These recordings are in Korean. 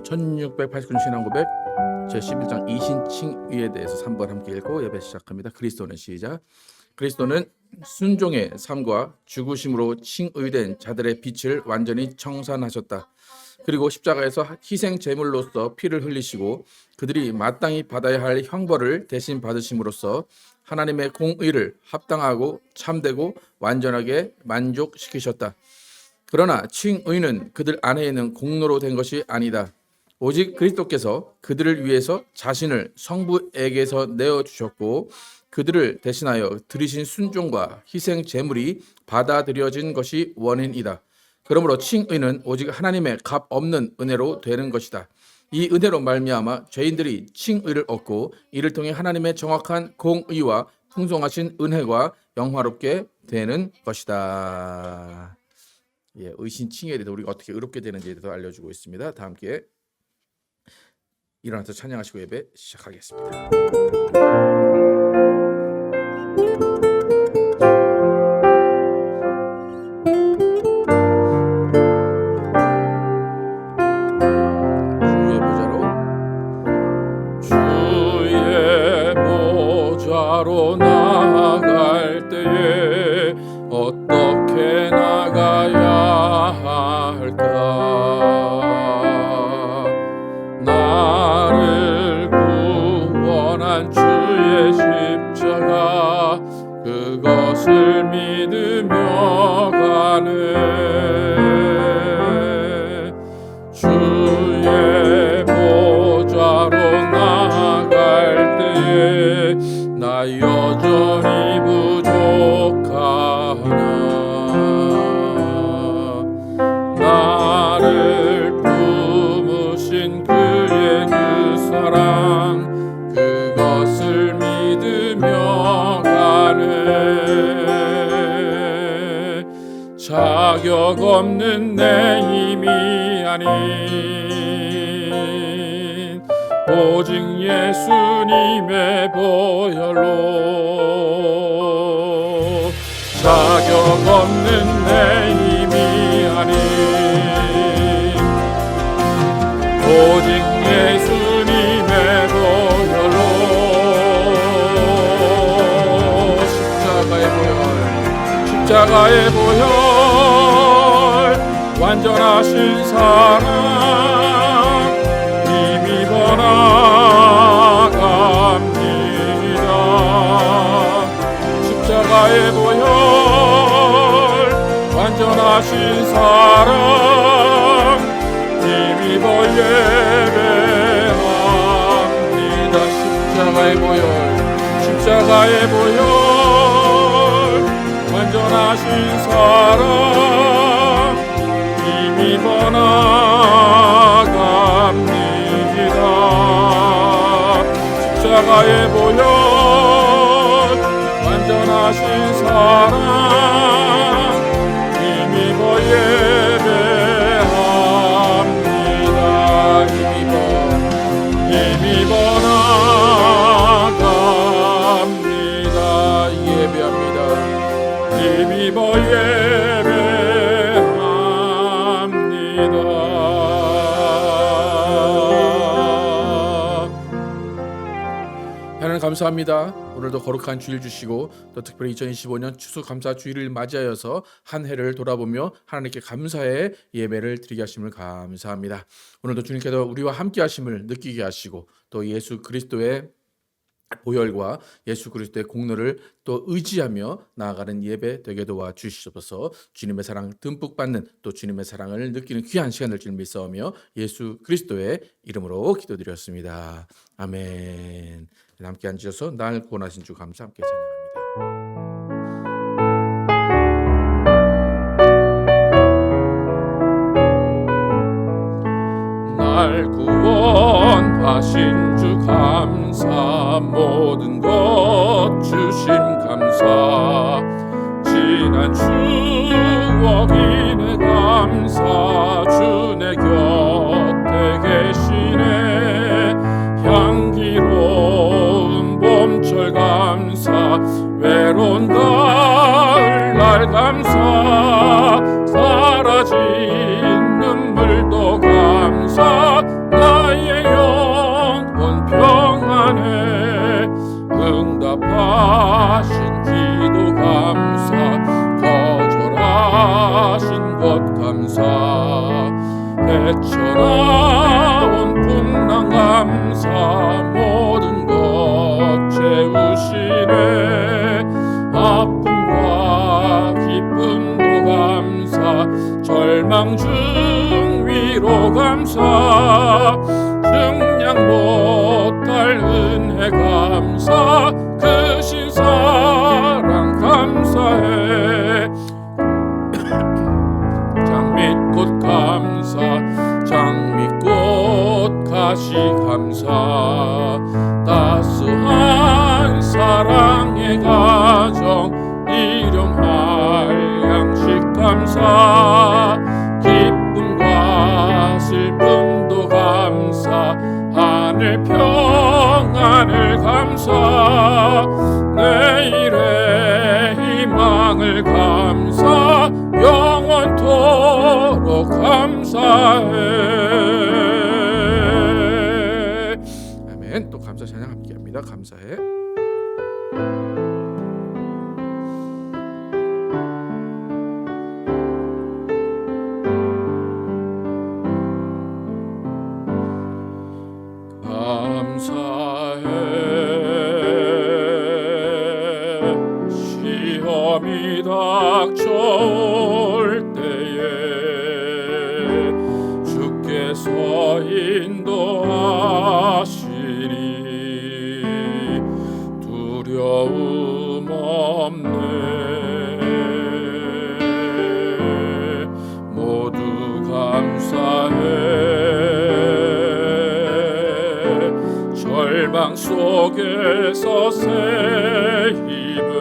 1689 신앙고백 제11장 이신칭의에 대해서 3번 함께 읽고 예배 시작합니다. 그리스도는 시작. 그리스도는 순종의 삶과 죽으심으로 칭의된 자들의 빛을 완전히 청산하셨다. 그리고 십자가에서 희생 제물로서 피를 흘리시고 그들이 마땅히 받아야 할 형벌을 대신 받으심으로써 하나님의 공의를 합당하고 참되고 완전하게 만족시키셨다. 그러나 칭의는 그들 안에 있는 공로로 된 것이 아니다. 오직 그리스도께서 그들을 위해서 자신을 성부에게서 내어주셨고 그들을 대신하여 드리신 순종과 희생 제물이 받아들여진 것이 원인이다. 그러므로 칭의는 오직 하나님의 값 없는 은혜로 되는 것이다. 이 은혜로 말미암아 죄인들이 칭의를 얻고 이를 통해 하나님의 정확한 공의와 풍성하신 은혜가 영화롭게 되는 것이다. 의신칭의에 대해서 우리가 어떻게 의롭게 되는지에 대해서 알려주고 있습니다. 다 함께 일어나서 찬양하시고 예배 시작하겠습니다. 주의 보좌로 나아갈 때에 어떻게 나가야 할까? 나를 구원한 주의 십자가 그것을 믿으며 가네. 주의 보좌로 나아갈 때에 나 여전히 부족하나. 나를 품으신 그의 그 사랑 그것을 믿으며 가네. 자격 없는 내 힘이 아닌 오직 예수님의 보혈로 자격 없는 내 힘이 아닌 오직 예수님의 보혈로 십자가의 보혈 완전하신 사랑 힘입어 나갑니다. 십자가의 보혈 완전하신 사랑 힘입어 예배합니다. 십자가의 보혈 완전하신 사랑 힘입어 나갑니다. 십자가의 보혈 완전하신 사랑 힘입어 예배합니다. 힘입어 나갑니다. 예배합니다. 힘입어 예배합니다. 하나님 감사합니다. 오늘도 거룩한 주일 주시고 또 특별히 2025년 추수감사 주일을 맞이하여서 한 해를 돌아보며 하나님께 감사의 예배를 드리게 하심을 감사합니다. 오늘도 주님께서 우리와 함께 하심을 느끼게 하시고 또 예수 그리스도의 보혈과 예수 그리스도의 공로를 또 의지하며 나아가는 예배 되게 도와주시옵소서. 주님의 사랑 듬뿍 받는 또 주님의 사랑을 느끼는 귀한 시간을 줄 믿사오며 예수 그리스도의 이름으로 기도드렸습니다. 아멘. 함께 앉으셔서 날 구원하신 주 감사 함께 찬양합니다. 날 구원하신 주 감사 모든 것 주심 감사 지난 추억이네 감사 주 내 곁에 계시네 향기로운 봄철 감사 외로운 가을날 감사 사라진 눈물도 감사 감사 크신 사랑 감사해 장밋꽃 감사 장밋꽃 가시 감사 따스한 사랑의 가정 일용할 양식 감사 기쁨과 슬픔도 감사 하늘 평안을 감사 내일의 희망을 감사 영원토록 감사해. 아멘. 또 감사 찬양 함께합니다. 감사해. 시험이 닥쳐올 때에 주께서 인도하시니 두려움 없네 모두 감사해 절망 속에서 새 힘을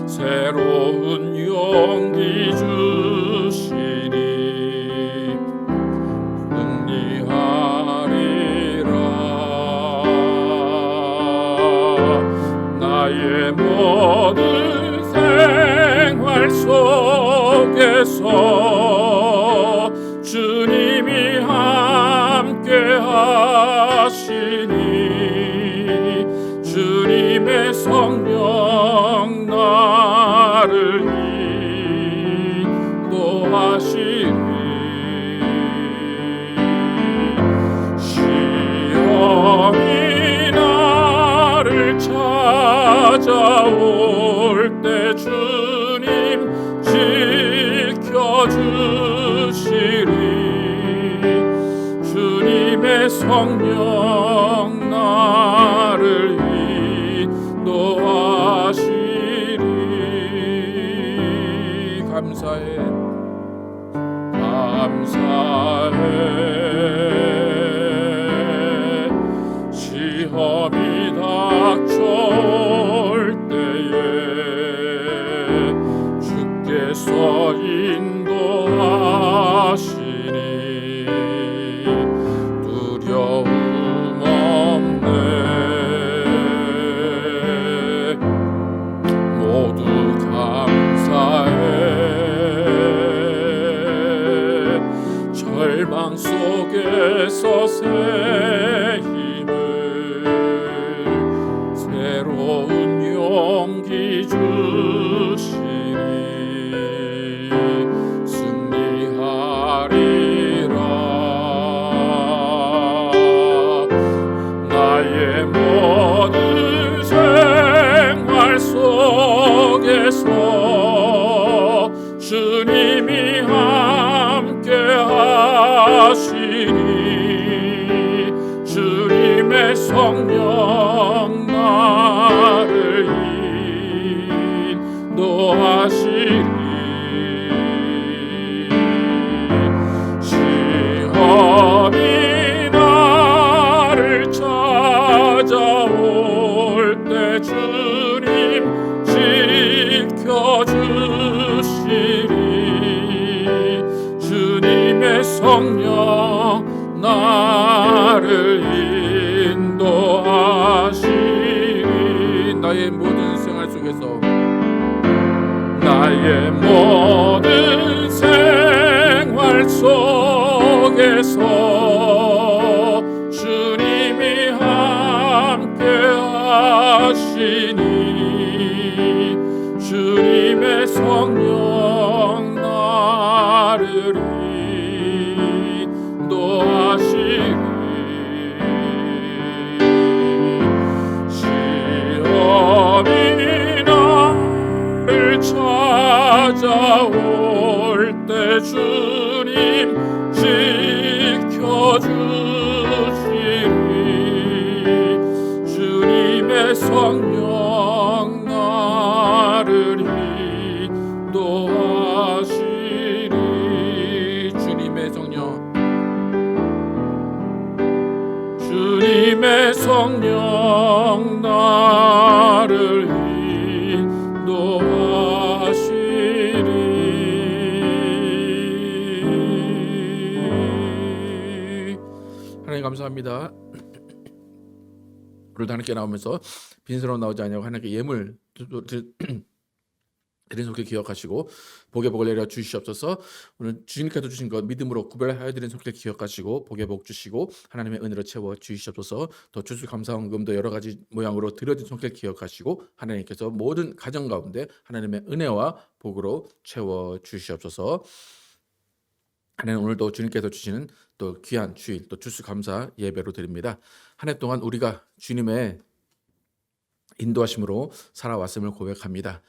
새로운 용기 주시니 승리하리라 나의 모든 생활 속에서 주님이 함께 하시니 주님의 성령 나를 인도하시니 시험이 나를 찾아올 때 주님 지켜주시리 주님의 성령 나를 인도하시리 감사해 감사해 시험이 닥쳐올 때에 주께서 인도하시니 두려움 없네 모두 감사해 절망 속에서 새 힘을 새로운 용기 주시니 승리하리라 나의 모든 생활 속에서 주님이 함께 하시니 주님의 성령 나를 인도하시니 시험이 나를 찾아올 때 주님 지켜주시리 주님의 성령 나를 인도하시리 나의 모든 생활 속에서 나의 모든 생활 속에서 주님이 함께 하시니 주님의 성령 나를 인도하시니 시험이 나를 찾아올 때 주님 지켜주시니 주님의 성령 나를 인도하시리. 주님의 성령, 주님의 성령 나를 인도하시리. 하나님 감사합니다. 오늘도 하나님께 나오면서 빈손으로 나오지 아니하고 하나님께 예물 드린 손길 기억하시고 복의 복을 내려 주시옵소서. 오늘 주님께서 주신 것 믿음으로 구별하여 드린 손길 기억하시고 복의 복 주시고 하나님의 은혜로 채워 주시옵소서. 또 주수 감사원금도 여러 가지 모양으로 드려진 손길 기억하시고 하나님께서 모든 가정 가운데 하나님의 은혜와 복으로 채워 주시옵소서. 하나님 오늘도 주님께서 주시는 또 귀한 주일 또 주수 감사 예배로 드립니다. 한 해 동안 우리가 주님의 인도하심으로 살아왔음을 고백합니다.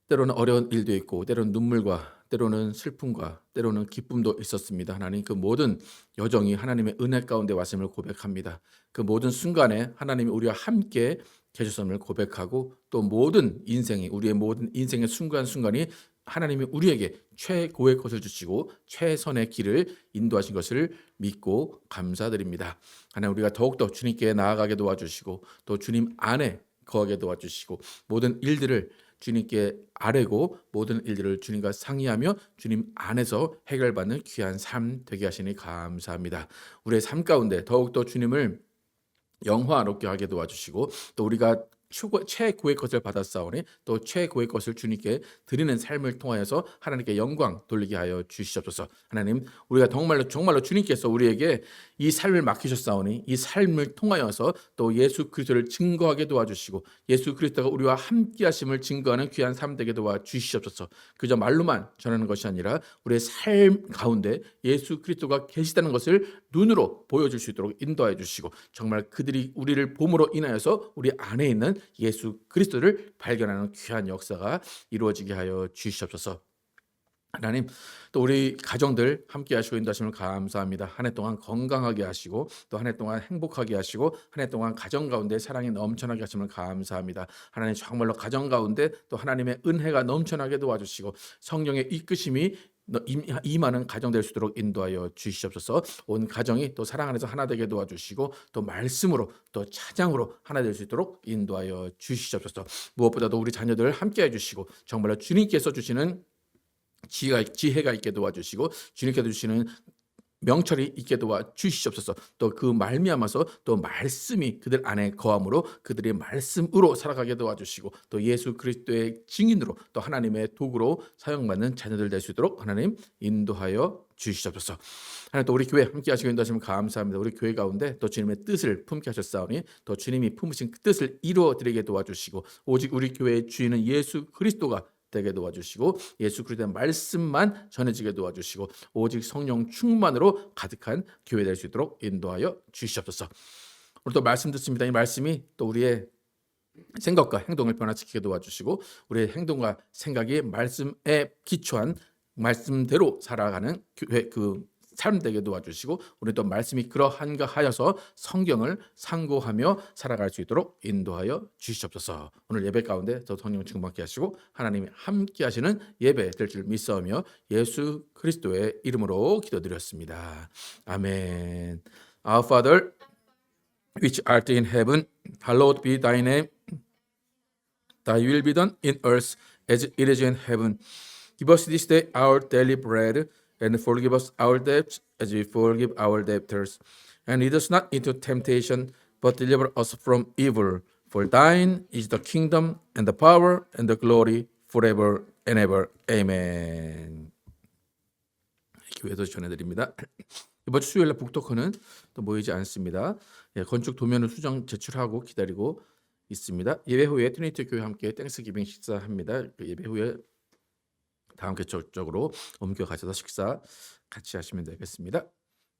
때로는 어려운 일도 있고 때로는 눈물과 때로는 슬픔과 때로는 기쁨도 있었습니다. 하나님 그 모든 여정이 하나님의 은혜 가운데 왔음을 고백합니다. 그 모든 순간에 하나님이 우리와 함께 계셨음을 고백하고 또 모든 인생이 우리의 모든 인생의 순간순간이 하나님이 우리에게 최고의 것을 주시고 최선의 길을 인도하신 것을 믿고 감사드립니다. 하나님 우리가 더욱더 주님께 나아가게 도와주시고 또 주님 안에 거하게 도와주시고 모든 일들을 주님께 아뢰고 모든 일들을 주님과 상의하며 주님 안에서 해결받는 귀한 삶 되게 하시니 감사합니다. 우리의 삶 가운데 더욱더 주님을 영화롭게 하게 도와주시고 또 우리가 최고의 것을 받았사오니 또 최고의 것을 주님께 드리는 삶을 통하여서 하나님께 영광 돌리게 하여 주시옵소서. 하나님 우리가 정말로 주님께서 우리에게 이 삶을 맡기셨사오니 이 삶을 통하여서 또 예수 그리스도를 증거하게 도와주시고 예수 그리스도가 우리와 함께 하심을 증거하는 귀한 삶 되게 도와주시옵소서. 그저 말로만 전하는 것이 아니라 우리의 삶 가운데 예수 그리스도가 계시다는 것을 눈으로 보여줄 수 있도록 인도하여 주시고 정말 그들이 우리를 봄으로 인하여서 우리 안에 있는 예수 그리스도를 발견하는 귀한 역사가 이루어지게 하여 주시옵소서. 하나님 또 우리 가정들 함께 하시고 인도하심을 감사합니다. 한 해 동안 건강하게 하시고 또 한 해 동안 행복하게 하시고 한 해 동안 가정 가운데 사랑이 넘쳐나게 하심을 감사합니다. 하나님 정말로 가정 가운데 또 하나님의 은혜가 넘쳐나게 도와주시고 성령의 이끄심이 임하는 가정 될 수 있도록 인도하여 주시옵소서. 온 가정이 또 사랑 안에서 하나 되게 도와주시고 또 말씀으로 또 찬양으로 하나 될 수 있도록 인도하여 주시옵소서. 무엇보다도 우리 자녀들 함께 해주시고 정말로 주님께서 주시는 지혜가 있게 도와주시고 주님께서 주시는 명철이 있게 도와주시옵소서. 또 그 말미암아서 또 말씀이 그들 안에 거함으로 그들의 말씀으로 살아가게 도와주시고 또 예수 그리스도의 증인으로 또 하나님의 도구로 사용받는 자녀들 될 수 있도록 하나님 인도하여 주시옵소서. 하나님 또 우리 교회 함께 하시고 인도하시면 감사합니다. 우리 교회 가운데 또 주님의 뜻을 품게 하셨사오니 또 주님이 품으신 그 뜻을 이루어드리게 도와주시고 오직 우리 교회의 주인은 예수 그리스도가 되게 도와주시고 예수 그리스도의 말씀만 전해지게 도와주시고 오직 성령 충만으로 가득한 교회 될 수 있도록 인도하여 주시옵소서. 오늘 또 말씀 듣습니다. 이 말씀이 또 우리의 생각과 행동을 변화시키게 도와주시고 우리의 행동과 생각이 말씀에 기초한 말씀대로 살아가는 교회 삶 되게 도와주시고 우리 또 말씀이 그러한가 하여서 성경을 상고하며 살아갈 수 있도록 인도하여 주시옵소서. 오늘 예배 가운데 저 성령 충만케 하시고 하나님이 함께 하시는 예배 될 줄 믿사오며 예수 그리스도의 이름으로 기도드렸습니다. 아멘. Our Father, which art in heaven, hallowed be thy name. Thy will be done in earth as it is in heaven. Give us this day our daily bread, and forgive us our debts as we forgive our debtors. And lead us not into temptation, but deliver us from evil. For thine is the kingdom, and the power, and the glory, forever and ever. Amen. 교회에서 전해드립니다. 이번 주 수요일날 북토크는 또 모이지 않습니다. 건축 도면을 수정 제출하고 기다리고 있습니다. 예배 후에 트리니티 교회 함께 땡스기빙 식사합니다. 그 예배 후에 다음 개척적으로 옮겨가셔서 식사 같이 하시면 되겠습니다.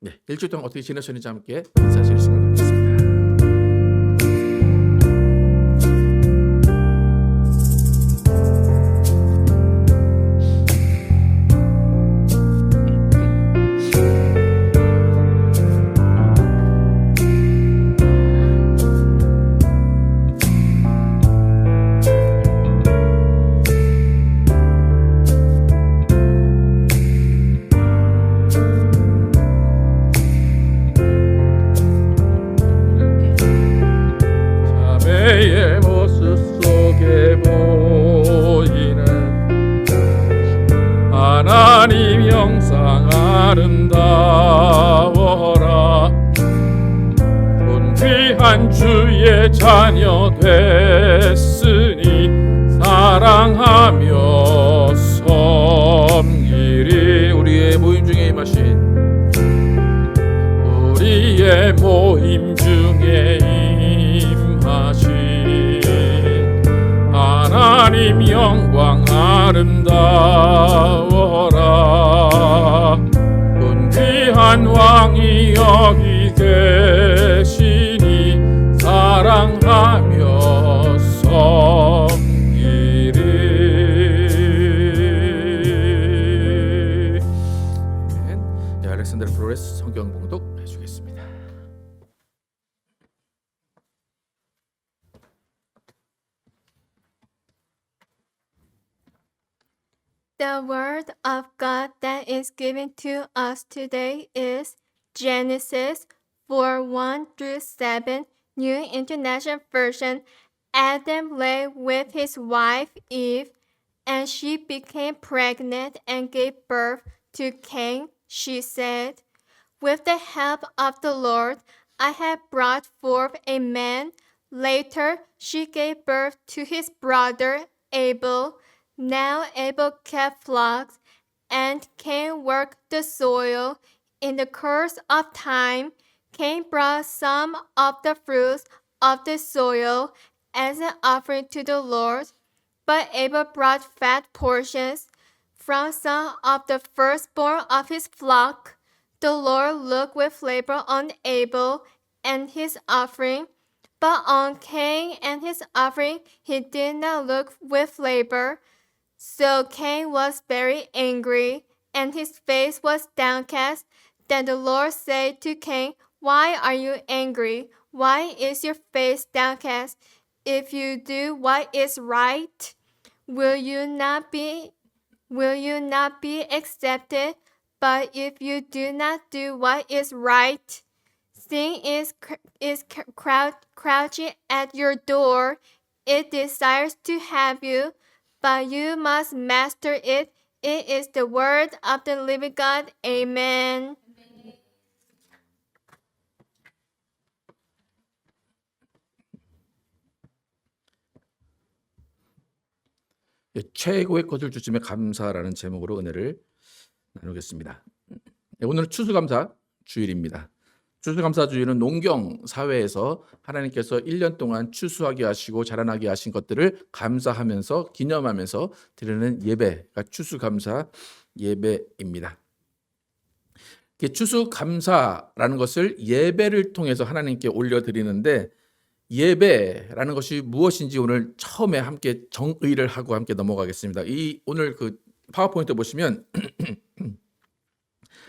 네, 일주일 동안 어떻게 지내셨는지 함께 인사하시는 시간을 갖겠습니다. 예배의 모습 속에 보이는 하나님 영상 아름다워라. 존귀한 주의 자녀 됐으니 사랑하며 섬기리. 우리의 모임 중에 임하신 우리의 모임 중에 임하신 하나님 영광 아름다워라. 존귀한 왕이 여기 계시니 사랑하며 섬기리. 네, 알렉산드로 플로레스 성경 봉독 해주겠습니다. The word of God that is given to us today is Genesis 4:1-7, New International Version. Adam lay with his wife Eve, and she became pregnant and gave birth to Cain. She said, "With the help of the Lord, I have brought forth a man." Later, she gave birth to his brother Abel. Now Abel kept flocks, and Cain worked the soil. In the course of time, Cain brought some of the fruits of the soil as an offering to the Lord, but Abel brought fat portions from some of the firstborn of his flock. The Lord looked with favor on Abel and his offering, but on Cain and his offering he did not look with favor. So Cain was very angry, and his face was downcast. Then the Lord said to Cain, "Why are you angry? Why is your face downcast? If you do what is right, will you not be accepted? But if you do not do what is right, sin is crouching at your door. It desires to have you, but you must master it." It is the word of the living God. Amen. 예, 최고의 것을 주심에 감사라는 제목으로 은혜를 나누겠습니다. 예, 오늘은 추수감사 주일입니다. 추수감사 주일은 농경 사회에서 하나님께서 1년 동안 추수하게 하시고 자라나게 하신 것들을 감사하면서 기념하면서 드리는 예배가 추수감사 예배입니다. 추수감사라는 것을 예배를 통해서 하나님께 올려드리는데, 예배라는 것이 무엇인지 오늘 처음에 함께 정의를 하고 함께 넘어가겠습니다. 오늘 그 파워포인트 보시면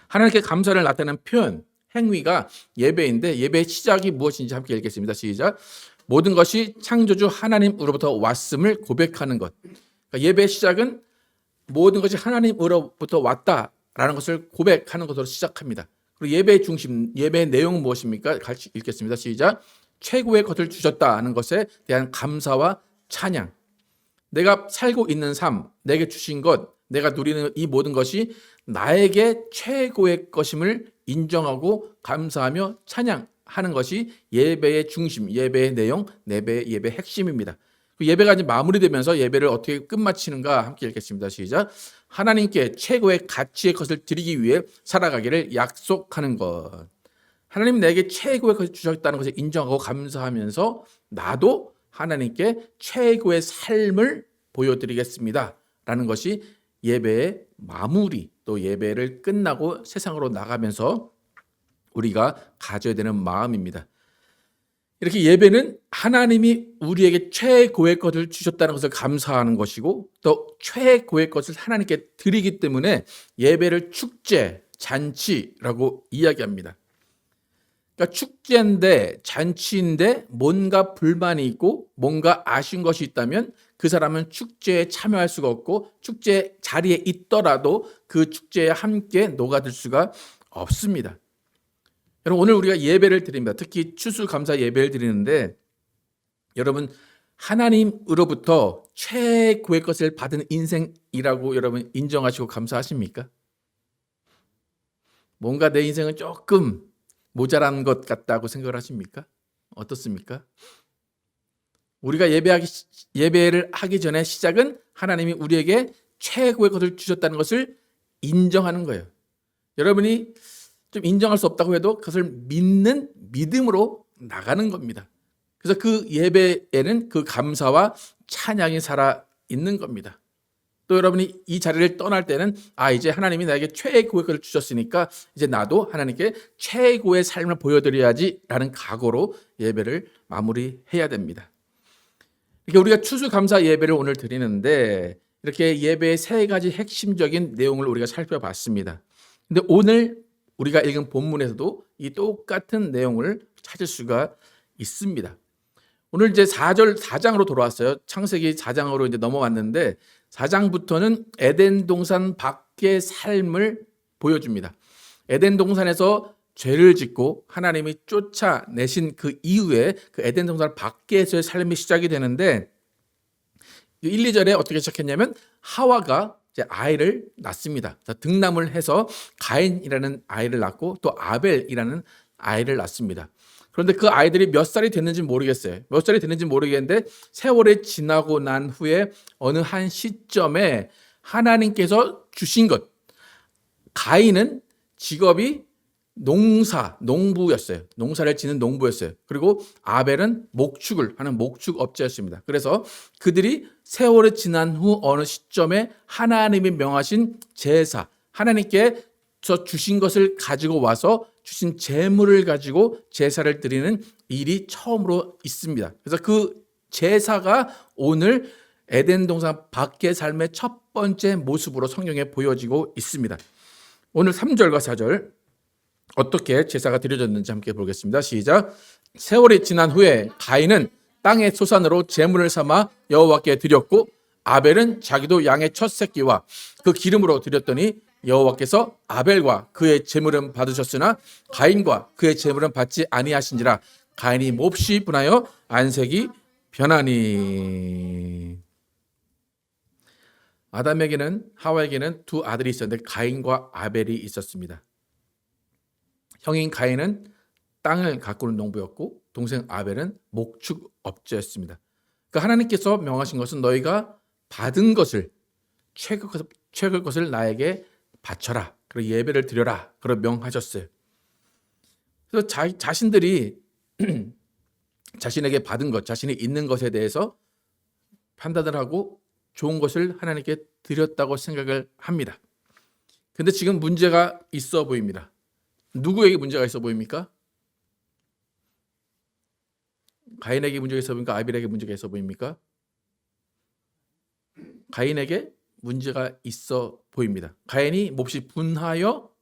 하나님께 감사를 나타내는 표현, 행위가 예배인데, 예배의 시작이 무엇인지 함께 읽겠습니다. 시작. 모든 것이 창조주 하나님으로부터 왔음을 고백하는 것. 그러니까 예배의 시작은 모든 것이 하나님으로부터 왔다라는 것을 고백하는 것으로 시작합니다. 그리고 예배의 중심, 예배의 내용은 무엇입니까? 같이 읽겠습니다. 시작. 최고의 것을 주셨다는 것에 대한 감사와 찬양. 내가 살고 있는 삶, 내게 주신 것, 내가 누리는 이 모든 것이 나에게 최고의 것임을 인정하고 감사하며 찬양하는 것이 예배의 중심, 예배의 내용, 예배의 핵심입니다. 예배가 이제 마무리되면서 예배를 어떻게 끝마치는가 함께 읽겠습니다. 시작. 하나님께 최고의 가치의 것을 드리기 위해 살아가기를 약속하는 것. 하나님 내게 최고의 것을 주셨다는 것을 인정하고 감사하면서 나도 하나님께 최고의 삶을 보여드리겠습니다 라는 것이 예배의 마무리, 또 예배를 끝나고 세상으로 나가면서 우리가 가져야 되는 마음입니다. 이렇게 예배는 하나님이 우리에게 최고의 것을 주셨다는 것을 감사하는 것이고, 또 최고의 것을 하나님께 드리기 때문에 예배를 축제, 잔치라고 이야기합니다. 그러니까 축제인데, 잔치인데 뭔가 불만이 있고 뭔가 아쉬운 것이 있다면 그 사람은 축제에 참여할 수가 없고, 축제 자리에 있더라도 그 축제에 함께 녹아들 수가 없습니다. 여러분, 오늘 우리가 예배를 드립니다. 특히 추수감사 예배를 드리는데, 여러분 하나님으로부터 최고의 것을 받은 인생이라고 여러분 인정하시고 감사하십니까? 뭔가 내 인생은 조금 모자란 것 같다고 생각을 하십니까? 어떻습니까? 우리가 예배를 하기 전에 시작은 하나님이 우리에게 최고의 것을 주셨다는 것을 인정하는 거예요. 여러분이 좀 인정할 수 없다고 해도 그것을 믿는 믿음으로 나가는 겁니다. 그래서 그 예배에는 그 감사와 찬양이 살아 있는 겁니다. 또 여러분이 이 자리를 떠날 때는 이제 하나님이 나에게 최고의 것을 주셨으니까 이제 나도 하나님께 최고의 삶을 보여드려야지 라는 각오로 예배를 마무리해야 됩니다. 이렇게 우리가 추수감사 예배를 오늘 드리는데 이렇게 예배의 세 가지 핵심적인 내용을 우리가 살펴봤습니다. 근데 오늘 우리가 읽은 본문에서도 이 똑같은 내용을 찾을 수가 있습니다. 오늘 이제 4장으로 돌아왔어요. 창세기 4장으로 이제 넘어왔는데 4장부터는 에덴 동산 밖의 삶을 보여줍니다. 에덴 동산에서 죄를 짓고 하나님이 쫓아내신 그 이후에 그 에덴 동산 밖에서의 삶이 시작이 되는데 1, 2절에 어떻게 시작했냐면 하와가 이제 아이를 낳습니다. 등남을 해서 가인이라는 아이를 낳고 또 아벨이라는 아이를 낳습니다. 그런데 그 아이들이 몇 살이 됐는지 모르겠어요. 몇 살이 됐는지 모르겠는데 세월이 지나고 난 후에 어느 한 시점에 하나님께서 주신 것, 가인은 직업이 농부였어요. 농사를 짓는 농부였어요. 그리고 아벨은 목축을 하는 목축업자였습니다. 그래서 그들이 세월이 지난 후 어느 시점에 하나님이 명하신 제사, 하나님께서 주신 것을 가지고 와서 주신 제물을 가지고 제사를 드리는 일이 처음으로 있습니다. 그래서 그 제사가 오늘 에덴 동산 밖의 삶의 첫 번째 모습으로 성경에 보여지고 있습니다. 오늘 3절과 4절 어떻게 제사가 드려졌는지 함께 보겠습니다. 시작. 세월이 지난 후에 가인은 땅의 소산으로 제물을 삼아 여호와께 드렸고 아벨은 자기도 양의 첫 새끼와 그 기름으로 드렸더니 여호와께서 아벨과 그의 제물은 받으셨으나 가인과 그의 제물은 받지 아니하신지라. 가인이 몹시 분하여 안색이 변하니. 아담에게는 하와에게는 두 아들이 있었는데 가인과 아벨이 있었습니다. 형인 가인은 땅을 가꾸는 농부였고 동생 아벨은 목축업자였습니다. 그러니까 하나님께서 명하신 것은 너희가 받은 것을 최고의 것을 나에게 바쳐라. 그리고 예배를 드려라. 그리고 명하셨어요. 그래서 자신들이 자신에게 받은 것, 자신이 있는 것에 대해서 판단을 하고 좋은 것을 하나님께 드렸다고 생각을 합니다. 그런데 지금 문제가 있어 보입니다. 누구에게 문제가 있어 보입니까? 가인에게 문제가 있어 보입니까? 아벨에게 문제가 있어 보입니까? 가인에게 문제가 있어 보입니다. 가인이 몹시 분하여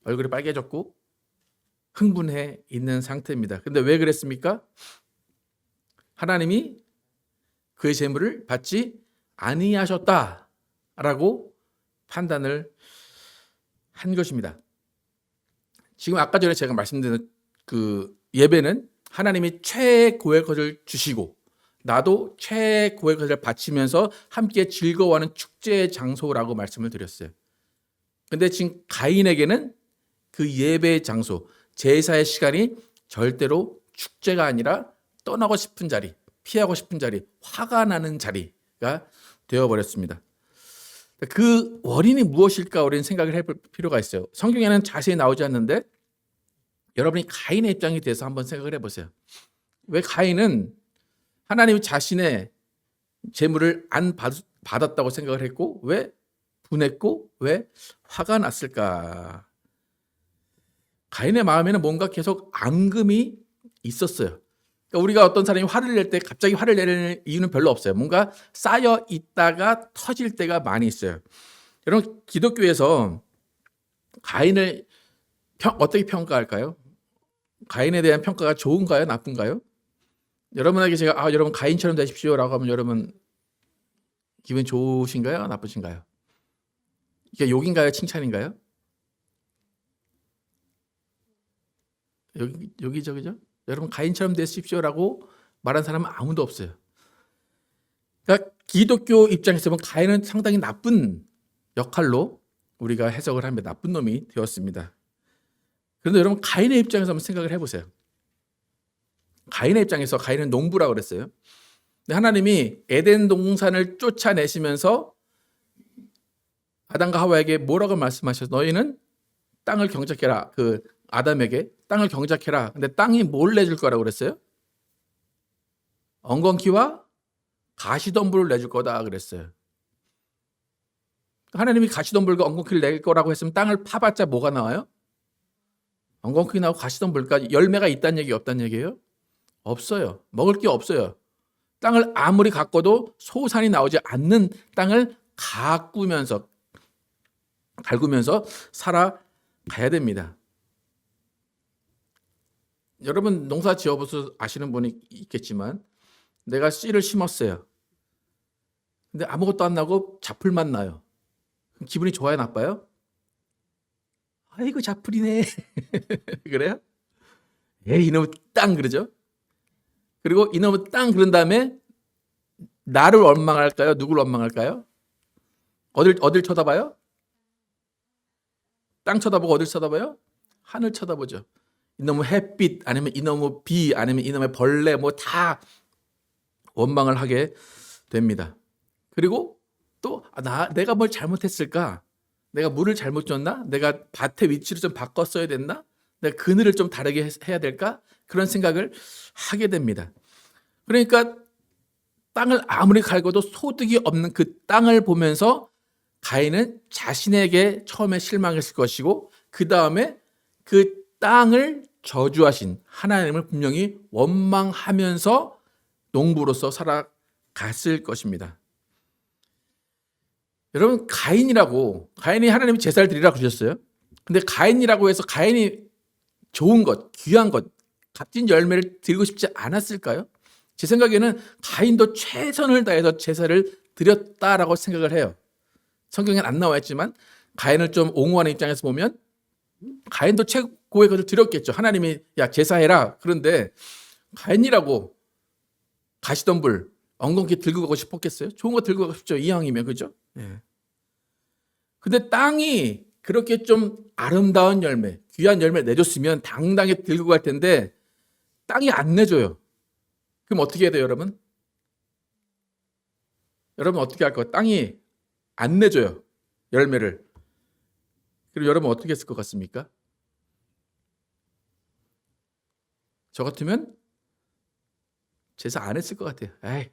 얼굴이 빨개졌고 흥분해 있는 상태입니다. 그런데 왜 그랬습니까? 하나님이 그의 제물을 받지 아니하셨다라고 판단을 한 것입니다. 지금 아까 전에 제가 말씀드린 그 예배는 하나님이 최고의 것을 주시고 나도 최고의 것을 바치면서 함께 즐거워하는 축제의 장소라고 말씀을 드렸어요. 근데 지금 가인에게는 그 예배의 장소, 제사의 시간이 절대로 축제가 아니라 떠나고 싶은 자리, 피하고 싶은 자리, 화가 나는 자리가 되어버렸습니다. 그 원인이 무엇일까 우리는 생각을 해볼 필요가 있어요. 성경에는 자세히 나오지 않는데 여러분이 가인의 입장에 대해서 한번 생각을 해보세요. 왜 가인은 하나님이 자신의 재물을 안 받았다고 생각을 했고 왜 분했고 왜 화가 났을까? 가인의 마음에는 뭔가 계속 앙금이 있었어요. 그러니까 우리가 어떤 사람이 화를 낼 때 갑자기 화를 내는 이유는 별로 없어요. 뭔가 쌓여 있다가 터질 때가 많이 있어요. 여러분 기독교에서 가인을 어떻게 평가할까요? 가인에 대한 평가가 좋은가요? 나쁜가요? 여러분에게 제가 여러분 가인처럼 되십시오라고 하면 여러분 기분 좋으신가요? 나쁘신가요? 이게 욕인가요? 칭찬인가요? 여기저기죠? 여러분 가인처럼 되십시오라고 말한 사람은 아무도 없어요. 그러니까 기독교 입장에서 보면 가인은 상당히 나쁜 역할로 우리가 해석을 하면 나쁜 놈이 되었습니다. 그런데 여러분 가인의 입장에서 한번 생각을 해보세요. 가인의 입장에서 가인은 농부라고 그랬어요. 근데 하나님이 에덴 동산을 쫓아내시면서 아담과 하와에게 뭐라고 말씀하셔서 너희는 땅을 경작해라. 그 아담에게 땅을 경작해라. 근데 땅이 뭘 내줄 거라고 그랬어요? 엉겅퀴와 가시덤불을 내줄 거다 그랬어요. 하나님이 가시덤불과 엉겅퀴를 낼 거라고 했으면 땅을 파봤자 뭐가 나와요? 엉겅퀴 나오고 가시덤불까지 열매가 있다는 얘기 없다는 얘기예요? 없어요. 먹을 게 없어요. 땅을 아무리 가꿔도 소산이 나오지 않는 땅을 갈구면서 살아가야 됩니다. 여러분 농사 지어보셔서 아시는 분이 있겠지만 내가 씨를 심었어요. 근데 아무것도 안 나고 자풀만 나요. 기분이 좋아요, 나빠요? 아이고 자풀이네. 그래요? 에이 이놈의 땅 그러죠? 그리고 이놈의 땅 그런 다음에 나를 원망할까요? 누구를 원망할까요? 어딜 쳐다봐요? 땅 쳐다보고 어딜 쳐다봐요? 하늘 쳐다보죠. 이놈의 햇빛 아니면 이놈의 비 아니면 이놈의 벌레 뭐 다 원망을 하게 됩니다. 그리고 또 내가 뭘 잘못했을까? 내가 물을 잘못 줬나? 내가 밭의 위치를 좀 바꿨어야 됐나? 내가 그늘을 좀 다르게 해야 될까? 그런 생각을 하게 됩니다. 그러니까 땅을 아무리 갈고도 소득이 없는 그 땅을 보면서 가인은 자신에게 처음에 실망했을 것이고 그 다음에 그 땅을 저주하신 하나님을 분명히 원망하면서 농부로서 살아갔을 것입니다. 여러분 가인이 하나님이 제사를 드리라고 그러셨어요. 근데 가인이라고 해서 가인이 좋은 것, 귀한 것, 값진 열매를 드리고 싶지 않았을까요? 제 생각에는 가인도 최선을 다해서 제사를 드렸다라고 생각을 해요. 성경에는 안 나와 있지만 가인을 좀 옹호하는 입장에서 보면 가인도 최고의 것을 드렸겠죠. 하나님이 야 제사해라. 그런데 가인이라고 가시덤불, 엉겅퀴 들고 가고 싶었겠어요? 좋은 거 들고 가고 싶죠. 이왕이면 그죠? 예. 근데 땅이 그렇게 좀 아름다운 열매, 귀한 열매 내줬으면 당당히 들고 갈 텐데 땅이 안 내줘요. 그럼 어떻게 해야 돼요, 여러분? 여러분 어떻게 할 거예요? 땅이 안 내줘요, 열매를. 그리고 여러분 어떻게 했을 것 같습니까? 저 같으면 제사 안 했을 것 같아요. 에이,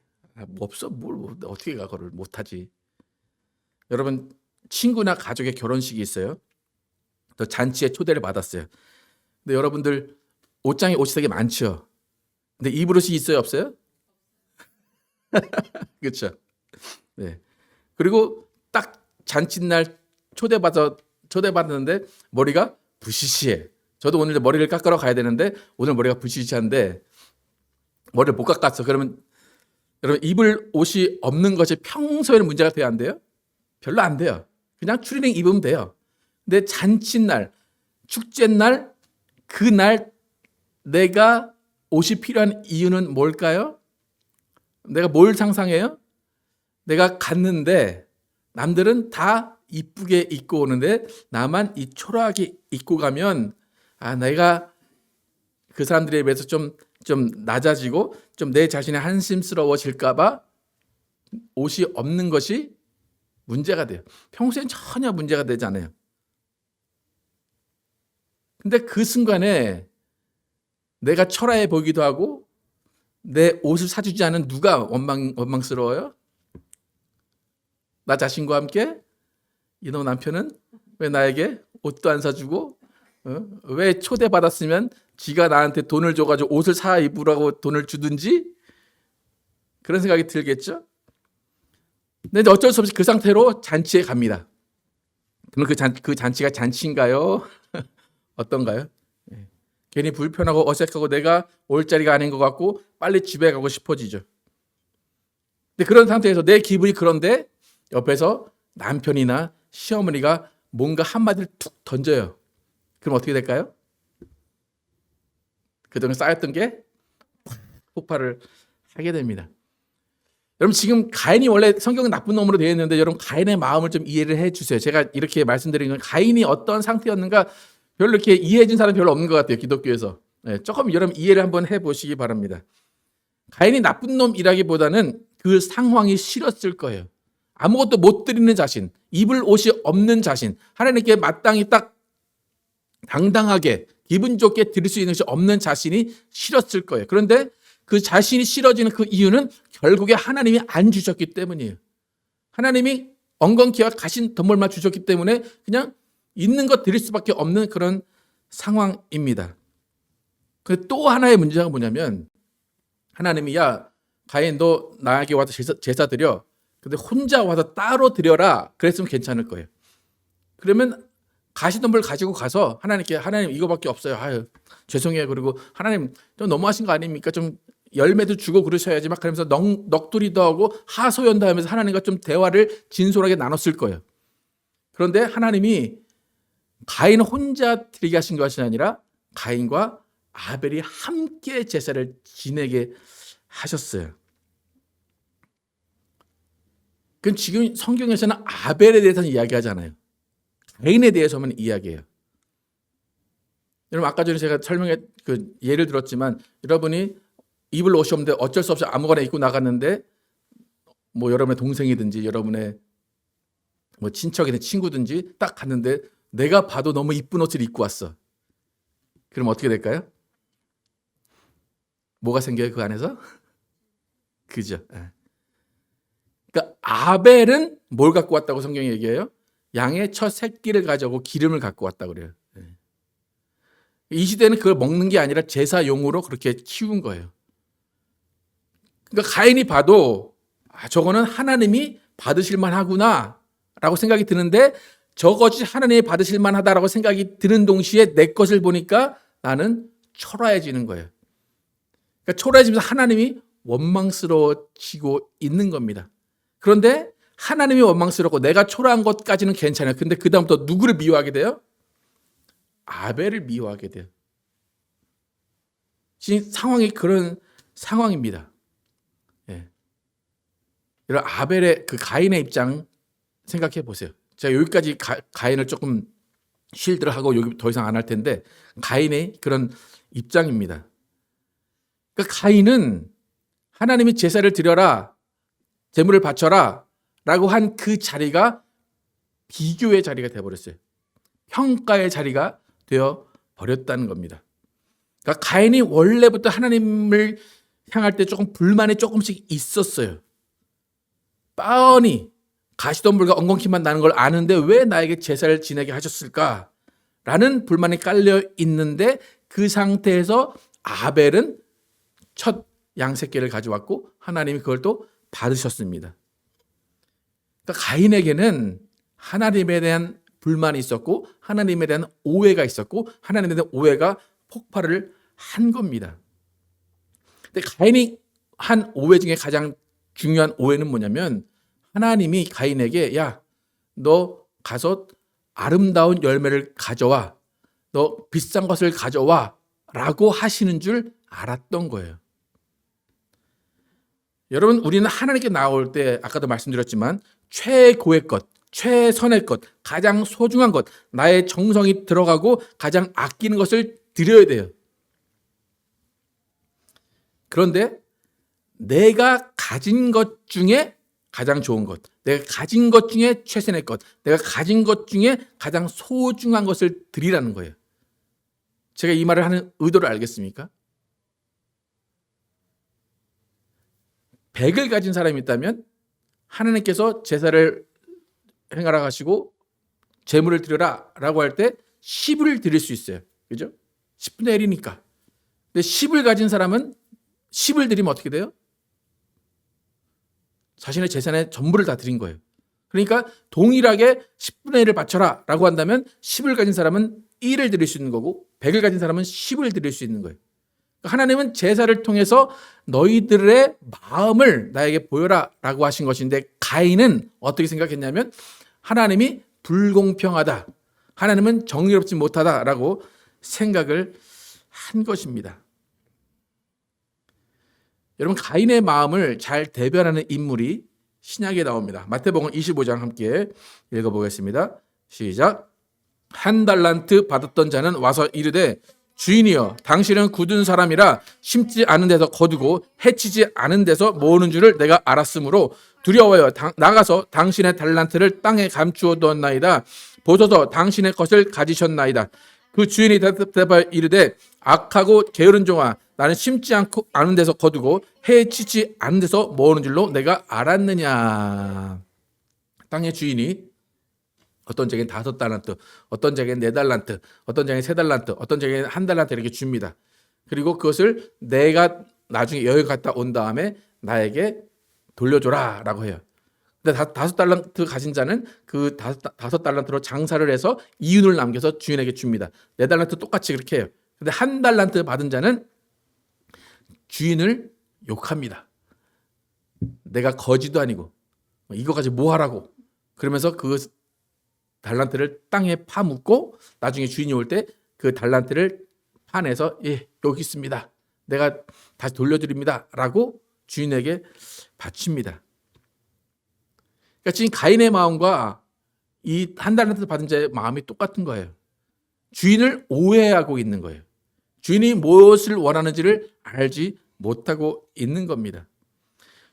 뭐 없어, 뭘 어떻게 그거를 못하지. 여러분 친구나 가족의 결혼식이 있어요. 또 잔치에 초대를 받았어요. 근데 여러분들 옷장에 옷이 되게 많죠. 근데 입을 옷이 있어요, 없어요? 그렇죠. 네. 그리고 딱 잔칫날 초대받았는데 머리가 부시시해. 저도 오늘 머리를 깎으러 가야 되는데 오늘 머리가 부시시한데 머리를 못 깎았어. 그러면 여러분 입을 옷이 없는 것이 평소에는 문제가 돼야 안 돼요? 별로 안 돼요. 그냥 추리닝 입으면 돼요. 근데 잔칫날, 축제날, 그날 내가 옷이 필요한 이유는 뭘까요? 내가 뭘 상상해요? 내가 갔는데 남들은 다 이쁘게 입고 오는데 나만 이 초라하게 입고 가면 내가 그 사람들에 비해서 좀 낮아지고 좀 내 자신이 한심스러워질까 봐 옷이 없는 것이 문제가 돼요. 평소엔 전혀 문제가 되지 않아요. 근데 그 순간에 내가 초라해 보이기도 하고 내 옷을 사주지 않은 누가 원망스러워요? 나 자신과 함께 이놈 남편은 왜 나에게 옷도 안 사주고 왜 초대받았으면 지가 나한테 돈을 줘가지고 옷을 사 입으라고 돈을 주든지 그런 생각이 들겠죠? 근데 어쩔 수 없이 그 상태로 잔치에 갑니다. 그럼 그 잔치가 잔치인가요? 어떤가요? 괜히 불편하고 어색하고 내가 올 자리가 아닌 것 같고 빨리 집에 가고 싶어지죠. 근데 그런 상태에서 내 기분이 그런데 옆에서 남편이나 시어머니가 뭔가 한마디를 툭 던져요. 그럼 어떻게 될까요? 그동안 쌓였던 게 폭발을 하게 됩니다. 여러분 지금 가인이 원래 성경은 나쁜 놈으로 되어 있는데 여러분 가인의 마음을 좀 이해를 해 주세요. 제가 이렇게 말씀드리는 건 가인이 어떤 상태였는가 별로 이렇게 이해해 준 사람이 별로 없는 것 같아요. 기독교에서. 조금 여러분 이해를 한번 해 보시기 바랍니다. 가인이 나쁜 놈이라기보다는 그 상황이 싫었을 거예요. 아무것도 못 드리는 자신, 입을 옷이 없는 자신, 하나님께 마땅히 딱 당당하게 기분 좋게 드릴 수 있는 것이 없는 자신이 싫었을 거예요. 그런데 그 자신이 싫어지는 그 이유는 결국에 하나님이 안 주셨기 때문이에요. 하나님이 엉겅퀴와 가신 덤불만 주셨기 때문에 그냥 있는 것 드릴 수밖에 없는 그런 상황입니다. 또 하나의 문제가 뭐냐면 하나님이 야 가인 너 나에게 와서 제사 드려. 근데 혼자 와서 따로 드려라. 그랬으면 괜찮을 거예요. 그러면 가시덤불 가지고 가서 하나님께 하나님 이거밖에 없어요. 아유 죄송해요. 그리고 하나님 좀 너무하신 거 아닙니까? 좀 열매도 주고 그러셔야지 막 그러면서 넋두리도 하고 하소연도 하면서 하나님과 좀 대화를 진솔하게 나눴을 거예요. 그런데 하나님이 가인 혼자 드리게 하신 것이 아니라 가인과 아벨이 함께 제사를 지내게 하셨어요. 그럼 지금 성경에서는 아벨에 대해서는 이야기하잖아요. 가인에 대해서만 이야기해요. 여러분 아까 전에 제가 설명에 그 예를 들었지만 여러분이 입을 옷이 없는데 어쩔 수 없이 아무거나 입고 나갔는데 뭐 여러분의 동생이든지 여러분의 뭐 친척이든 친구든지 딱 갔는데 내가 봐도 너무 이쁜 옷을 입고 왔어. 그럼 어떻게 될까요? 뭐가 생겨요 그 안에서? 그죠? 그러니까 아벨은 뭘 갖고 왔다고 성경이 얘기해요? 양의 첫 새끼를 가져오고 기름을 갖고 왔다 그래요. 이 시대는 그걸 먹는 게 아니라 제사용으로 그렇게 키운 거예요. 그러니까 가인이 봐도 저거는 하나님이 받으실 만하구나 라고 생각이 드는데 저것이 하나님이 받으실 만하다라고 생각이 드는 동시에 내 것을 보니까 나는 초라해지는 거예요. 그러니까 초라해지면서 하나님이 원망스러워지고 있는 겁니다. 그런데 하나님이 원망스럽고 내가 초라한 것까지는 괜찮아요. 근데 그 다음부터 누구를 미워하게 돼요? 아벨을 미워하게 돼요. 지금 상황이 그런 상황입니다. 여러분 아벨의 그 가인의 입장 생각해 보세요. 제가 여기까지 가인을 조금 쉴드를 하고 여기 더 이상 안 할 텐데 가인의 그런 입장입니다. 그러니까 가인은 하나님이 제사를 드려라, 제물을 바쳐라 라고 한 그 자리가 비교의 자리가 되어버렸어요. 평가의 자리가 되어버렸다는 겁니다. 그러니까 가인이 원래부터 하나님을 향할 때 조금 불만이 조금씩 있었어요. 뻔히 가시덤불과 엉겅퀴만 나는 걸 아는데 왜 나에게 제사를 지내게 하셨을까? 라는 불만이 깔려 있는데 그 상태에서 아벨은 첫 양새끼를 가져왔고 하나님이 그걸 또 받으셨습니다. 그러니까 가인에게는 하나님에 대한 불만이 있었고 하나님에 대한 오해가 있었고 하나님에 대한 오해가 폭발을 한 겁니다. 근데 가인이 한 오해 중에 가장 중요한 오해는 뭐냐면 하나님이 가인에게 야, 너 가서 아름다운 열매를 가져와. 너 비싼 것을 가져와 라고 하시는 줄 알았던 거예요. 여러분 우리는 하나님께 나올 때 아까도 말씀드렸지만 최고의 것, 최선의 것, 가장 소중한 것, 나의 정성이 들어가고 가장 아끼는 것을 드려야 돼요. 그런데 내가 가진 것 중에 가장 좋은 것, 내가 가진 것 중에 최선의 것, 내가 가진 것 중에 가장 소중한 것을 드리라는 거예요. 제가 이 말을 하는 의도를 알겠습니까? 100을 가진 사람이 있다면 하나님께서 제사를 행하라 하시고 제물을 드려라 라고 할 때 10을 드릴 수 있어요. 그죠? 10분의 1이니까. 근데 10을 가진 사람은 10을 드리면 어떻게 돼요? 자신의 재산의 전부를 다 드린 거예요. 그러니까 동일하게 10분의 1을 바쳐라 라고 한다면 10을 가진 사람은 1을 드릴 수 있는 거고 100을 가진 사람은 10을 드릴 수 있는 거예요. 하나님은 제사를 통해서 너희들의 마음을 나에게 보여라 라고 하신 것인데 가인은 어떻게 생각했냐면 하나님이 불공평하다. 하나님은 정의롭지 못하다라고 생각을 한 것입니다. 여러분 가인의 마음을 잘 대변하는 인물이 신약에 나옵니다. 마태복음 25장 함께 읽어보겠습니다. 시작. 한 달란트 받았던 자는 와서 이르되 주인이여 당신은 굳은 사람이라 심지 않은 데서 거두고 해치지 않은 데서 모으는 줄을 내가 알았으므로 두려워요. 나가서 당신의 달란트를 땅에 감추어두었나이다. 보소서 당신의 것을 가지셨나이다. 그 주인이 대답하여 이르되 악하고 게으른 종아 나는 심지 않은 데서 거두고 해치지 않은 데서 모으는 줄로 내가 알았느냐. 땅의 주인이 어떤 적엔 5달란트, 어떤 적엔 4달란트, 어떤 적엔 3달란트, 어떤 적엔 1달란트 이렇게 줍니다. 그리고 그것을 내가 나중에 여기 갔다 온 다음에 나에게 돌려줘라 라고 해요. 근데 5달란트 가진 자는 그 5달란트로 장사를 해서 이윤을 남겨서 주인에게 줍니다. 4달란트 똑같이 그렇게 해요. 근데 1달란트 받은 자는 주인을 욕합니다. 내가 거지도 아니고 이거 가지고 뭐 하라고. 그러면서 그 달란트를 땅에 파묻고 나중에 주인이 올 때 그 달란트를 파내서 예, 여기 있습니다. 내가 다시 돌려드립니다. 라고 주인에게 바칩니다. 그러니까 지금 가인의 마음과 이 1달란트 받은 자의 마음이 똑같은 거예요. 주인을 오해하고 있는 거예요. 주인이 무엇을 원하는지를 알지 못하고 있는 겁니다.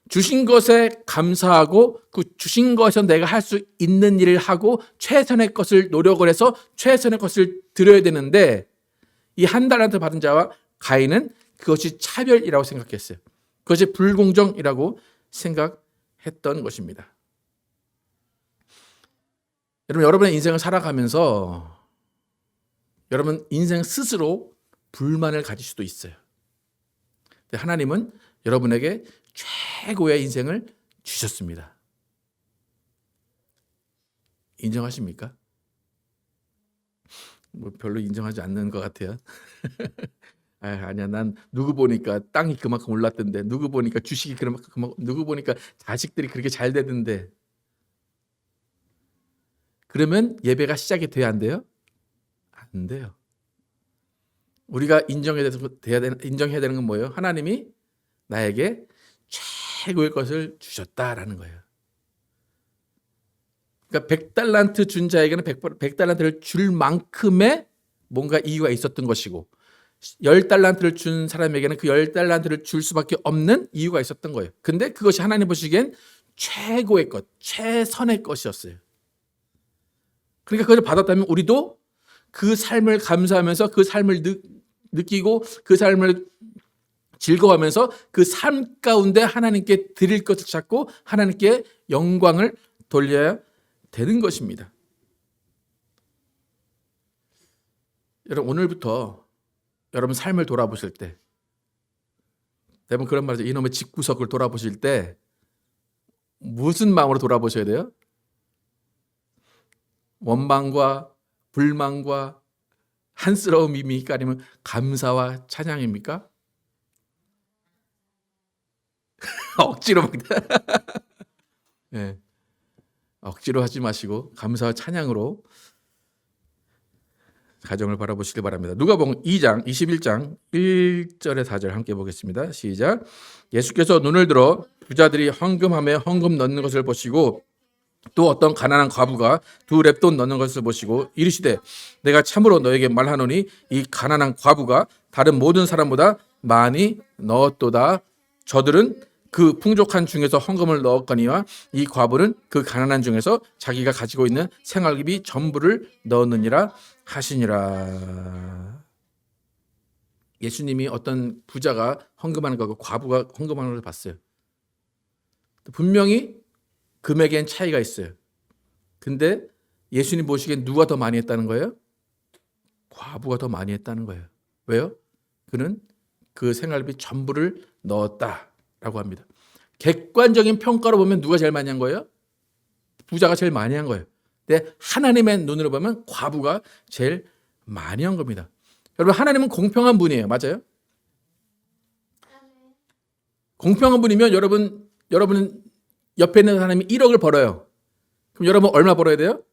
주신 것에 감사하고 그 주신 것에서 내가 할 수 있는 일을 하고 최선의 것을 노력을 해서 최선의 것을 드려야 되는데 이 1달란트 받은 자와 가인은 그것이 차별이라고 생각했어요. 그것이 불공정이라고 생각했던 것입니다. 여러분의 인생을 살아가면서 여러분 인생 스스로 불만을 가질 수도 있어요. 하나님은 여러분에게 최고의 인생을 주셨습니다. 인정하십니까? 뭐 별로 인정하지 않는 것 같아요. 아니야, 난 누구 보니까 땅이 그만큼 올랐던데, 누구 보니까 주식이 그만큼, 누구 보니까 자식들이 그렇게 잘 되던데. 그러면 예배가 시작이 돼야 안 돼요? 안 돼요. 우리가 인정해야 되는 건 뭐예요? 하나님이 나에게 최고의 것을 주셨다라는 거예요. 그러니까 100달란트 준 자에게는 100달란트를 줄 만큼의 뭔가 이유가 있었던 것이고 10달란트를 준 사람에게는 그 10달란트를 줄 수밖에 없는 이유가 있었던 거예요. 근데 그것이 하나님 보시기엔 최고의 것, 최선의 것이었어요. 그러니까 그걸 받았다면 우리도 그 삶을 감사하면서 그 삶을 느끼고 그 삶을 즐거워하면서 그 삶 가운데 하나님께 드릴 것을 찾고 하나님께 영광을 돌려야 되는 것입니다. 여러분 오늘부터 여러분 삶을 돌아보실 때 대부분 그런 말이죠. 이놈의 집구석을 돌아보실 때 무슨 마음으로 돌아보셔야 돼요? 원망과 불만과 한스러움입니까? 아니면 감사와 찬양입니까? 억지로 먹다. 네. 억지로 하지 마시고 감사와 찬양으로 가정을 바라보시길 바랍니다. 누가복음 2장 21장 1절에 4절 함께 보겠습니다. 시작. 예수께서 눈을 들어 부자들이 헌금함에 헌금 넣는 것을 보시고 또 어떤 가난한 과부가 2렙돈 넣는 것을 보시고 이르시되 내가 참으로 너에게 말하노니 이 가난한 과부가 다른 모든 사람보다 많이 넣었도다. 저들은 그 풍족한 중에서 헌금을 넣었거니와 이 과부는 그 가난한 중에서 자기가 가지고 있는 생활비 전부를 넣었느니라 하시니라. 예수님이 어떤 부자가 헌금하는 거고 과부가 헌금하는 걸 봤어요. 분명히 금액엔 차이가 있어요. 근데 예수님 보시기엔 누가 더 많이 했다는 거예요? 과부가 더 많이 했다는 거예요. 왜요? 그는 그 생활비 전부를 넣었다라고 합니다. 객관적인 평가로 보면 누가 제일 많이 한 거예요? 부자가 제일 많이 한 거예요. 근데 하나님의 눈으로 보면 과부가 제일 많이 한 겁니다. 여러분 하나님은 공평한 분이에요. 맞아요? 공평한 분이면 여러분 옆에 있는 사람이 1억을 벌어요. 그럼 여러분 얼마 벌어야 돼요?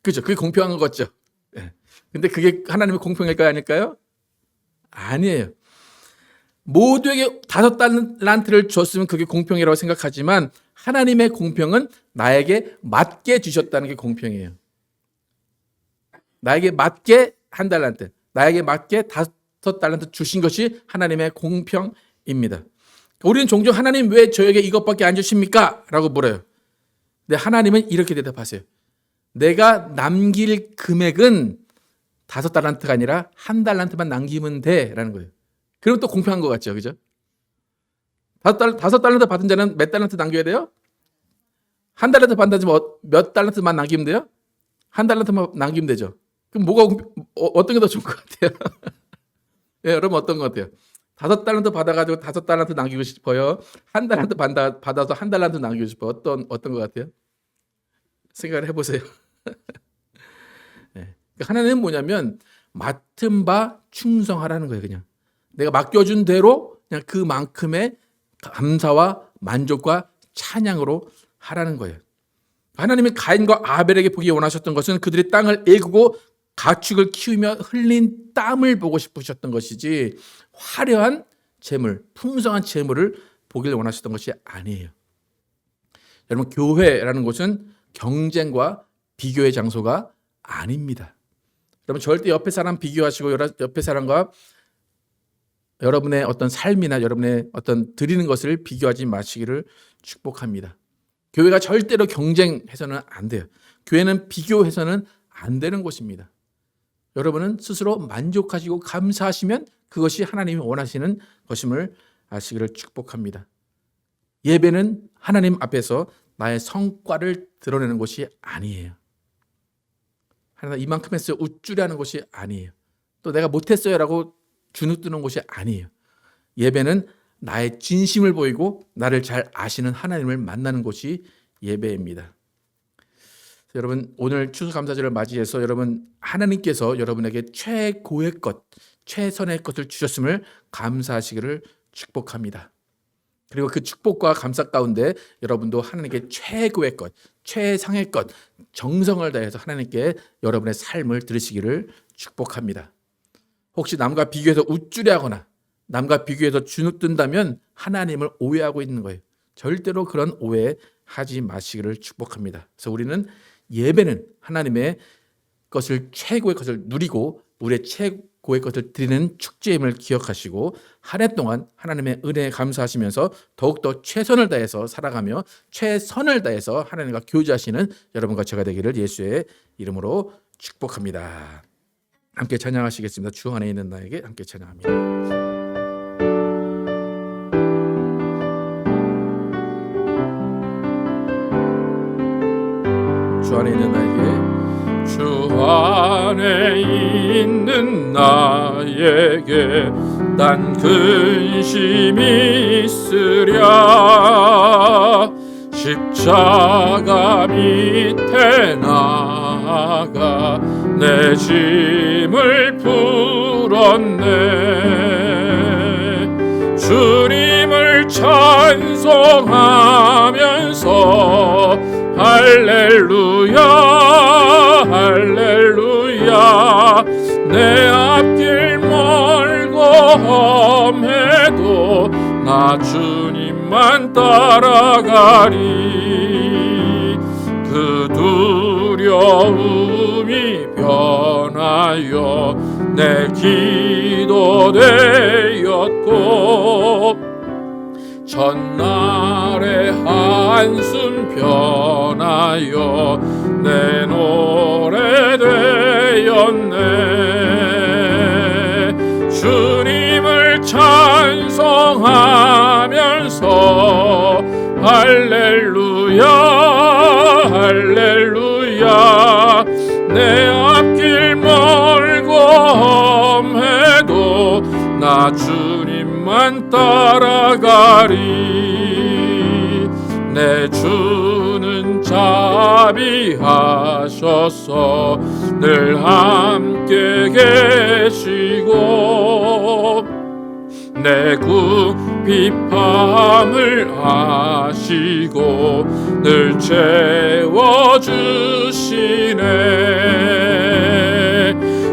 그죠? 그게 공평한 거죠. 네. 근데 그게 하나님의 공평일까요? 아닐까요? 아니에요. 모두에게 5달란트를 줬으면 그게 공평이라고 생각하지만 하나님의 공평은 나에게 맞게 주셨다는 게 공평이에요. 나에게 맞게 1달란트, 나에게 맞게 5달란트 주신 것이 하나님의 공평입니다. 우리는 종종 하나님 왜 저에게 이것밖에 안 주십니까? 라고 물어요. 근데 하나님은 이렇게 대답하세요. 내가 남길 금액은 5달란트가 아니라 1달란트만 남기면 돼 라는 거예요. 그럼 또 공평한 것 같죠, 그죠? 5달란트 받은 자는 몇 달란트 남겨야 돼요? 1달란트 받은 자는 몇 달란트만 남기면 돼요? 1달란트만 남기면 되죠. 그럼 어떤 게 더 좋은 것 같아요? 예, 여러분 어떤 것 같아요? 5달란트 받아가지고 5달란트 남기고 싶어요? 1달란트 받아서 1달란트 남기고 싶어요? 어떤 것 같아요? 생각을 해보세요. 예. 하나님은 뭐냐면 맡은 바 충성하라는 거예요. 그냥 내가 맡겨준 대로 그냥 그만큼의 감사와 만족과 찬양으로 하라는 거예요. 하나님이 가인과 아벨에게 보기 원하셨던 것은 그들이 땅을 애구고 가축을 키우며 흘린 땀을 보고 싶으셨던 것이지 화려한 재물, 풍성한 재물을 보기를 원하셨던 것이 아니에요. 여러분, 교회라는 곳은 경쟁과 비교의 장소가 아닙니다. 여러분, 절대 옆에 사람 비교하시고 옆에 사람과 여러분의 어떤 삶이나 여러분의 어떤 드리는 것을 비교하지 마시기를 축복합니다. 교회가 절대로 경쟁해서는 안 돼요. 교회는 비교해서는 안 되는 곳입니다. 여러분은 스스로 만족하시고 감사하시면 그것이 하나님이 원하시는 것임을 아시기를 축복합니다. 예배는 하나님 앞에서 나의 성과를 드러내는 것이 아니에요. 하나님 이만큼 했어요 우쭐해하는 것이 아니에요. 또 내가 못했어요라고 주눅드는 것이 아니에요. 예배는 나의 진심을 보이고 나를 잘 아시는 하나님을 만나는 곳이 예배입니다. 여러분, 오늘 추수감사절을 맞이해서 여러분, 하나님께서 여러분에게 최고의 것, 최선의 것을 주셨음을 감사하시기를 축복합니다. 그리고 그 축복과 감사 가운데 여러분도 하나님께 최고의 것, 최상의 것, 정성을 다해서 하나님께 여러분의 삶을 들으시기를 축복합니다. 혹시 남과 비교해서 우쭐해하거나 남과 비교해서 주눅든다면 하나님을 오해하고 있는 거예요. 절대로 그런 오해하지 마시기를 축복합니다. 그래서 우리는 예배는 하나님의 것을 최고의 것을 누리고 우리의 최고의 것을 드리는 축제임을 기억하시고 한 해 동안 하나님의 은혜에 감사하시면서 더욱더 최선을 다해서 살아가며 최선을 다해서 하나님과 교제하시는 여러분과 제가 되기를 예수의 이름으로 축복합니다. 함께 찬양하시겠습니다. 주 안에 있는 나에게 함께 찬양합니다. 주 안에 있는 나에게 주 안에 있는 나에게 난 근심이 있으랴 십자가 밑에 나가 내 짐을 풀었네. 주님을 찬송하면서 할렐루야 할렐루야 내 앞길 멀고 험해도 나 주님만 따라가리. 그 두려움이 변하여 내 기도 되었고 전날의 한숨 변하여 내 노래 되었네. 주님을 찬송하면서 할렐루야 할렐루야 내 앞길 멀고 험해도 나 주님만 따라가리. 내 주는 자비하셔서 늘 함께 계시고 내 궁핍함을 아시고 늘 채워주시네.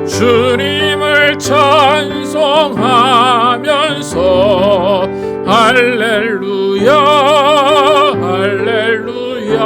주님을 찬송하면서 할렐루야 할렐루야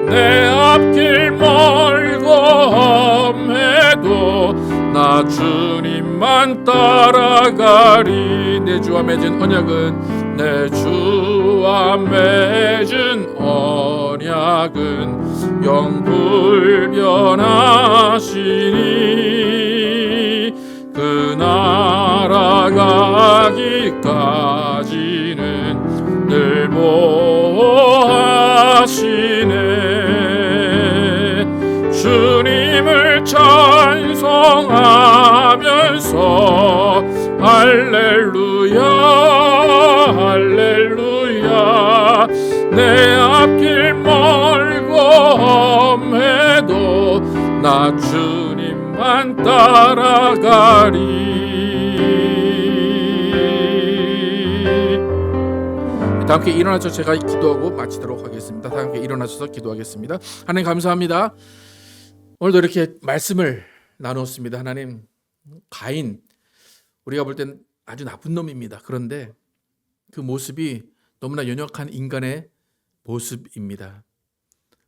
내 앞길 멀고 험해도 나 주님만 따라가리. 내 주와 맺은 언약은 내 주와 맺은 언약은 영불변하시니 그 나라 가기까지는 늘 보호하시네. 주님을 찬송하면서 할렐루야 할렐루야 내 앞길 멀고 험해도 나 주님만 따라가리. 다 함께 일어나서 제가 기도하고 마치도록 하겠습니다. 다 함께 일어나셔서 기도하겠습니다. 하나님 감사합니다. 오늘도 이렇게 말씀을 나누었습니다. 하나님, 가인 우리가 볼 땐 아주 나쁜 놈입니다. 그런데 그 모습이 너무나 연약한 인간의 모습입니다.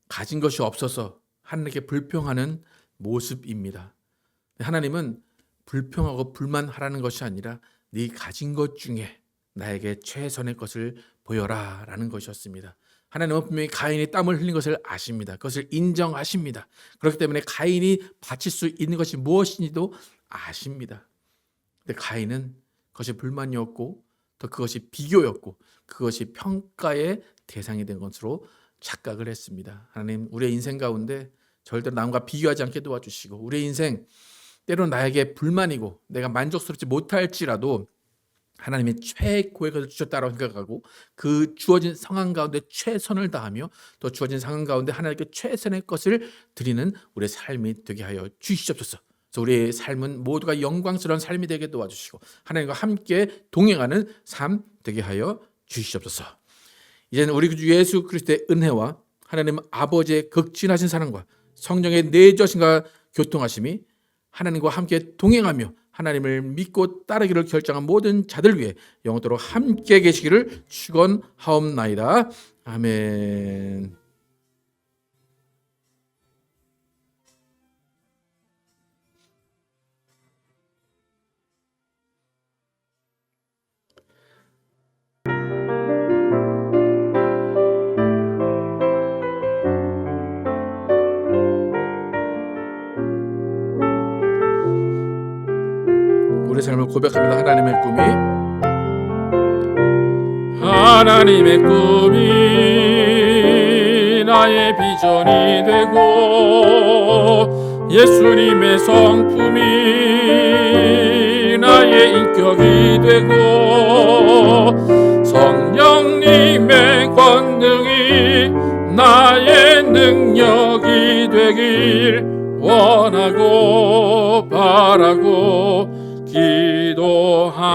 가진 것이 없어서 하나님께 불평하는 모습입니다. 하나님은 불평하고 불만하라는 것이 아니라 네 가진 것 중에 나에게 최선의 것을 보여라 라는 것이었습니다. 하나님은 분명히 가인이 땀을 흘린 것을 아십니다. 그것을 인정하십니다. 그렇기 때문에 가인이 바칠 수 있는 것이 무엇인지도 아십니다. 근데 가인은 그것이 불만이었고 또 그것이 비교였고 그것이 평가의 대상이 된 것으로 착각을 했습니다. 하나님, 우리의 인생 가운데 절대로 남과 비교하지 않게 도와주시고 우리의 인생 때로는 나에게 불만이고 내가 만족스럽지 못할지라도 하나님이 최고의 것을 주셨다고 생각하고 그 주어진 상황 가운데 최선을 다하며 또 주어진 상황 가운데 하나님께 최선의 것을 드리는 우리의 삶이 되게 하여 주시옵소서. 그래서 우리의 삶은 모두가 영광스러운 삶이 되게 도와주시고 하나님과 함께 동행하는 삶 되게 하여 주시옵소서. 이제는 우리 주 예수 그리스도의 은혜와 하나님 아버지의 극진하신 사랑과 성령의 내주하심과 교통하심이 하나님과 함께 동행하며 하나님을 믿고 따르기를 결정한 모든 자들 위해 영원토록 함께 계시기를 축원하옵나이다. 아멘. 우리 삶을 고백합니다. 하나님의 꿈이 나의 비전이 되고 예수님의 성품이 나의 인격이 되고 성령님의 권능이 나의 능력이 되길 원하고 바라고 기도합니다.